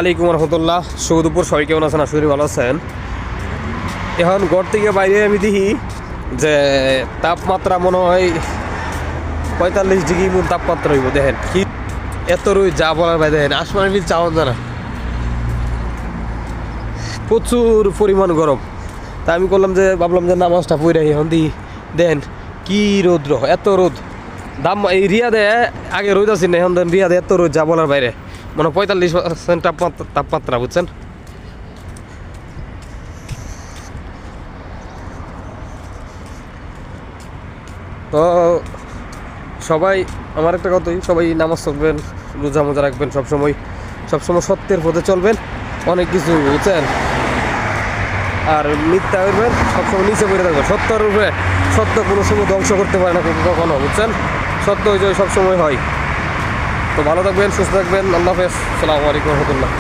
আলাইকুম রহমতুল্লাহ। শুভ দুপুর, সবাই কেমন আছেন? আশা করি ভালো আছেন। এখন ঘর থেকে বাইরে আমি দেখি যে তাপমাত্রা মনে হয় 45 ডিগ্রি মতো তাপমাত্রা হইব। দেখেন কি এত রোদ, যা বলার ভাই। দেখেন আসমানের নিচে চাওয়ান জানা, প্রচুর পরিমাণ গরম। তা আমি ভাবলাম যে নামাজটা পড়ে এখন দিই। দেখেন কি রোদ্র, এত রোদ। এই রিয়াদে আগে রোদ আছি না, এখন দেন রিয়াদে এত রোদ, যা বলার বাইরে। মানে 45% তাপমাত্রা, বুঝছেন? তো সবাই, আমার একটা কথাই, সবাই নামাজ পড়বেন, রোজা মোজা রাখবেন, সবসময় সত্যের পথে চলবেন, অনেক কিছু, বুঝছেন? আর মিথ্যা করবেন, সবসময় নিচে পড়ে থাকবেন। সত্যের উপরে, সত্য কোনো সময় ধ্বংস করতে পারে না কখনো, বুঝছেন? সত্য হয়ে সবসময় হয়। তো ভালো থাকবেন, সুস্থ থাকবেন। আল্লাহ হাফেজ। আসসালামু আলাইকুম রহমতুল্লাহ।